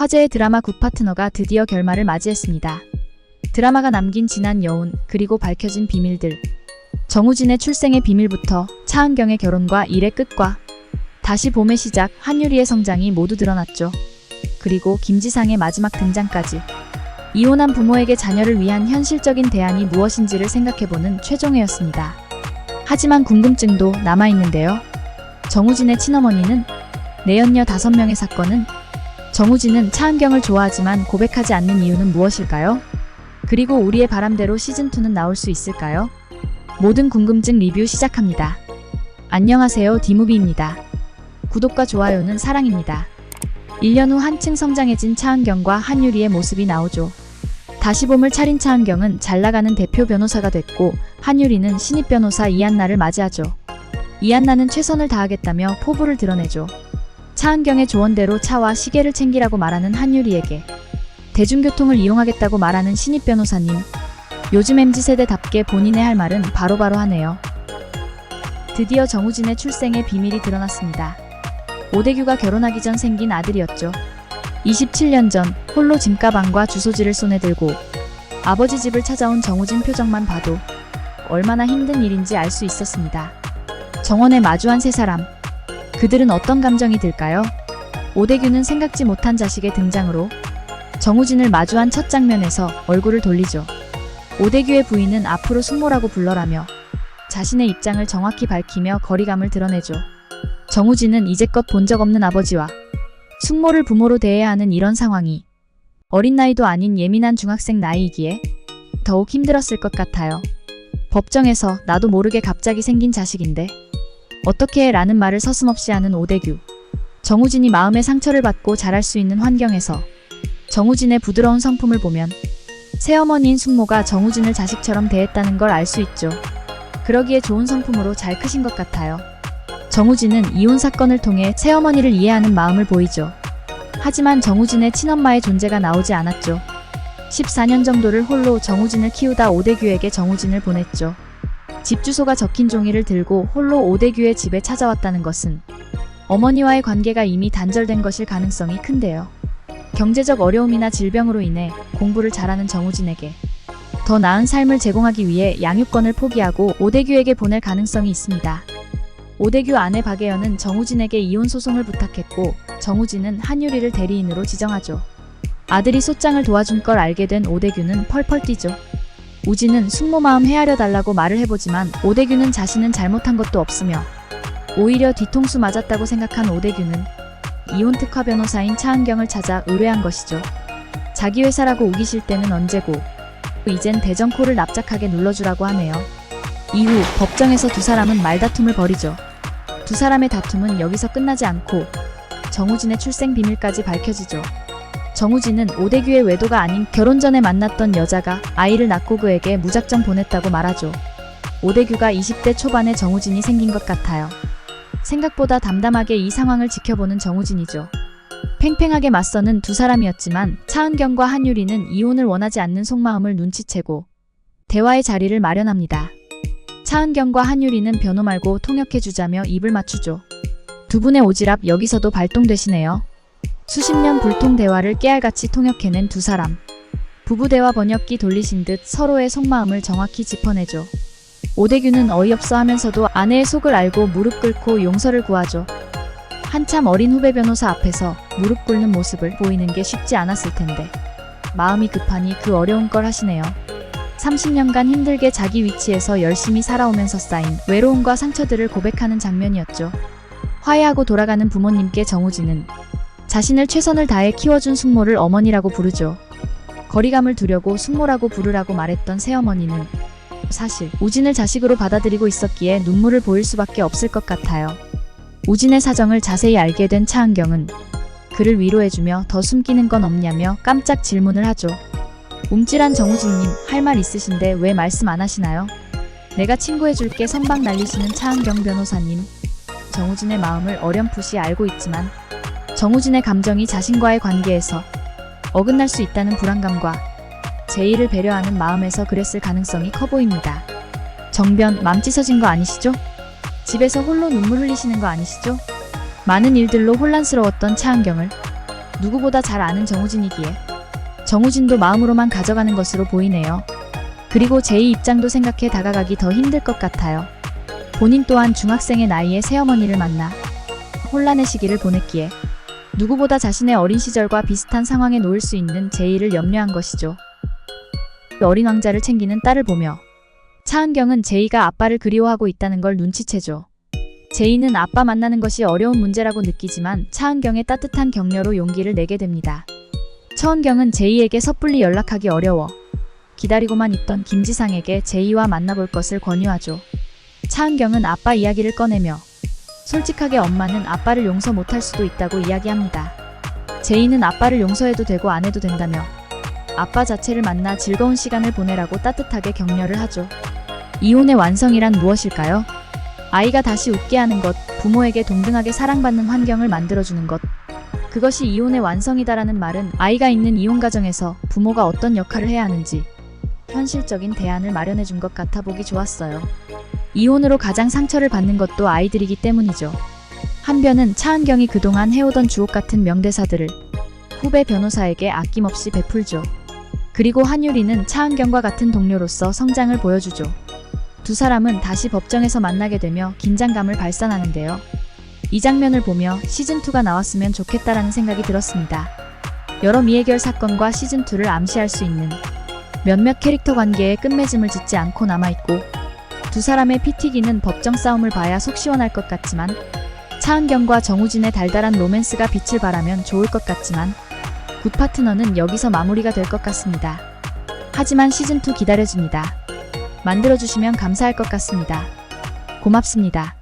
화제의 드라마 굿파트너가 드디어 결말을 맞이했습니다. 드라마가 남긴 진한 여운, 그리고 밝혀진 비밀들. 정우진의 출생의 비밀부터 차은경의 결혼과 일의 끝과 다시 봄의 시작, 한유리의 성장이 모두 드러났죠. 그리고 김지상의 마지막 등장까지. 이혼한 부모에게 자녀를 위한 현실적인 대안이 무엇인지를 생각해보는 최종회였습니다. 하지만 궁금증도 남아있는데요. 정우진의 친어머니는? 내연녀 5명의 사건은? 정우진은 차은경을 좋아하지만 고백하지 않는 이유는 무엇일까요? 그리고 우리의 바람대로 시즌2는 나올 수 있을까요? 모든 궁금증 리뷰 시작합니다. 안녕하세요, 디무비입니다. 구독과 좋아요는 사랑입니다. 1년 후 한층 성장해진 차은경과 한유리의 모습이 나오죠. 다시 봄을 차린 차은경은 잘나가는 대표 변호사가 됐고, 한유리는 신입 변호사 이한나를 맞이하죠. 이한나는 최선을 다하겠다며 포부를 드러내죠. 차은경의 조언대로 차와 시계를 챙기라고 말하는 한유리에게 대중교통을 이용하겠다고 말하는 신입 변호사님. 요즘 MZ세대답게 본인의 할 말은 바로바로 하네요. 드디어 정우진의 출생의 비밀이 드러났습니다. 오대규가 결혼하기 전 생긴 아들이었죠. 27년 전 홀로 짐가방과 주소지를 손에 들고 아버지 집을 찾아온 정우진 표정만 봐도 얼마나 힘든 일인지 알 수 있었습니다. 정원에 마주한 세 사람. 그들은 어떤 감정이 들까요? 오대규는 생각지 못한 자식의 등장으로 정우진을 마주한 첫 장면에서 얼굴을 돌리죠. 오대규의 부인은 앞으로 숙모라고 불러라며 자신의 입장을 정확히 밝히며 거리감을 드러내죠. 정우진은 이제껏 본 적 없는 아버지와 숙모를 부모로 대해야 하는 이런 상황이 어린 나이도 아닌 예민한 중학생 나이이기에 더욱 힘들었을 것 같아요. 법정에서 나도 모르게 갑자기 생긴 자식인데 어떻게 해? 라는 말을 서슴없이 하는 오대규. 정우진이 마음의 상처를 받고 자랄 수 있는 환경에서 정우진의 부드러운 성품을 보면 새어머니인 숙모가 정우진을 자식처럼 대했다는 걸 알 수 있죠. 그러기에 좋은 성품으로 잘 크신 것 같아요. 정우진은 이혼 사건을 통해 새어머니를 이해하는 마음을 보이죠. 하지만 정우진의 친엄마의 존재가 나오지 않았죠. 14년 정도를 홀로 정우진을 키우다 오대규에게 정우진을 보냈죠. 집 주소가 적힌 종이를 들고 홀로 오대규의 집에 찾아왔다는 것은 어머니와의 관계가 이미 단절된 것일 가능성이 큰데요. 경제적 어려움이나 질병으로 인해 공부를 잘하는 정우진에게 더 나은 삶을 제공하기 위해 양육권을 포기하고 오대규에게 보낼 가능성이 있습니다. 오대규 아내 박예연은 정우진에게 이혼 소송을 부탁했고 정우진은 한유리를 대리인으로 지정하죠. 아들이 소장을 도와준 걸 알게 된 오대규는 펄펄 뛰죠. 우진은 숙모 마음 헤아려 달라고 말을 해보지만 오대규는 자신은 잘못한 것도 없으며 오히려 뒤통수 맞았다고 생각한 오대규는 이혼 특화 변호사인 차은경을 찾아 의뢰한 것이죠. 자기 회사라고 우기실 때는 언제고 이젠 대전코를 납작하게 눌러주라고 하네요. 이후 법정에서 두 사람은 말다툼을 벌이죠. 두 사람의 다툼은 여기서 끝나지 않고 정우진의 출생 비밀까지 밝혀지죠. 정우진은 오대규의 외도가 아닌 결혼 전에 만났던 여자가 아이를 낳고 그에게 무작정 보냈다고 말하죠. 오대규가 20대 초반에 정우진이 생긴 것 같아요. 생각보다 담담하게 이 상황을 지켜보는 정우진이죠. 팽팽하게 맞서는 두 사람이었지만 차은경과 한유리는 이혼을 원하지 않는 속마음을 눈치채고 대화의 자리를 마련합니다. 차은경과 한유리는 변호 말고 통역해주자며 입을 맞추죠. 두 분의 오지랖 여기서도 발동되시네요. 수십 년 불통 대화를 깨알같이 통역해낸 두 사람. 부부 대화 번역기 돌리신 듯 서로의 속마음을 정확히 짚어내죠. 오대규는 어이없어 하면서도 아내의 속을 알고 무릎 꿇고 용서를 구하죠. 한참 어린 후배 변호사 앞에서 무릎 꿇는 모습을 보이는 게 쉽지 않았을 텐데 마음이 급하니 그 어려운 걸 하시네요. 30년간 힘들게 자기 위치에서 열심히 살아오면서 쌓인 외로움과 상처들을 고백하는 장면이었죠. 화해하고 돌아가는 부모님께 정우진은 자신을 최선을 다해 키워준 숙모를 어머니라고 부르죠. 거리감을 두려고 숙모라고 부르라고 말했던 새어머니는 사실 우진을 자식으로 받아들이고 있었기에 눈물을 보일 수밖에 없을 것 같아요. 우진의 사정을 자세히 알게 된 차은경은 그를 위로해주며 더 숨기는 건 없냐며 깜짝 질문을 하죠. 움찔한 정우진님, 할 말 있으신데 왜 말씀 안 하시나요? 내가 친구해줄게 선박 날리시는 차은경 변호사님. 정우진의 마음을 어렴풋이 알고 있지만 정우진의 감정이 자신과의 관계에서 어긋날 수 있다는 불안감과 제이를 배려하는 마음에서 그랬을 가능성이 커 보입니다. 정변, 맘 찢어진 거 아니시죠? 집에서 홀로 눈물 흘리시는 거 아니시죠? 많은 일들로 혼란스러웠던 차은경을 누구보다 잘 아는 정우진이기에 정우진도 마음으로만 가져가는 것으로 보이네요. 그리고 제이 입장도 생각해 다가가기 더 힘들 것 같아요. 본인 또한 중학생의 나이에 새어머니를 만나 혼란의 시기를 보냈기에 누구보다 자신의 어린 시절과 비슷한 상황에 놓일 수 있는 제이를 염려한 것이죠. 어린 왕자를 챙기는 딸을 보며 차은경은 제이가 아빠를 그리워하고 있다는 걸 눈치채죠. 제이는 아빠 만나는 것이 어려운 문제라고 느끼지만 차은경의 따뜻한 격려로 용기를 내게 됩니다. 차은경은 제이에게 섣불리 연락하기 어려워 기다리고만 있던 김지상에게 제이와 만나볼 것을 권유하죠. 차은경은 아빠 이야기를 꺼내며 솔직하게 엄마는 아빠를 용서 못할 수도 있다고 이야기합니다. 제이는 아빠를 용서해도 되고 안 해도 된다며 아빠 자체를 만나 즐거운 시간을 보내라고 따뜻하게 격려를 하죠. 이혼의 완성이란 무엇일까요? 아이가 다시 웃게 하는 것, 부모에게 동등하게 사랑받는 환경을 만들어주는 것. 그것이 이혼의 완성이다라는 말은 아이가 있는 이혼 가정에서 부모가 어떤 역할을 해야 하는지 현실적인 대안을 마련해준 것 같아 보기 좋았어요. 이혼으로 가장 상처를 받는 것도 아이들이기 때문이죠. 한편은 차은경이 그동안 해오던 주옥같은 명대사들을 후배 변호사에게 아낌없이 베풀죠. 그리고 한유리는 차은경과 같은 동료로서 성장을 보여주죠. 두 사람은 다시 법정에서 만나게 되며 긴장감을 발산하는데요. 이 장면을 보며 시즌2가 나왔으면 좋겠다라는 생각이 들었습니다. 여러 미해결 사건과 시즌2를 암시할 수 있는 몇몇 캐릭터 관계에 끝맺음을 짓지 않고 남아있고 두 사람의 피 튀기는 법정 싸움을 봐야 속 시원할 것 같지만 차은경과 정우진의 달달한 로맨스가 빛을 발하면 좋을 것 같지만 굿파트너는 여기서 마무리가 될 것 같습니다. 하지만 시즌2 기다려집니다. 만들어주시면 감사할 것 같습니다. 고맙습니다.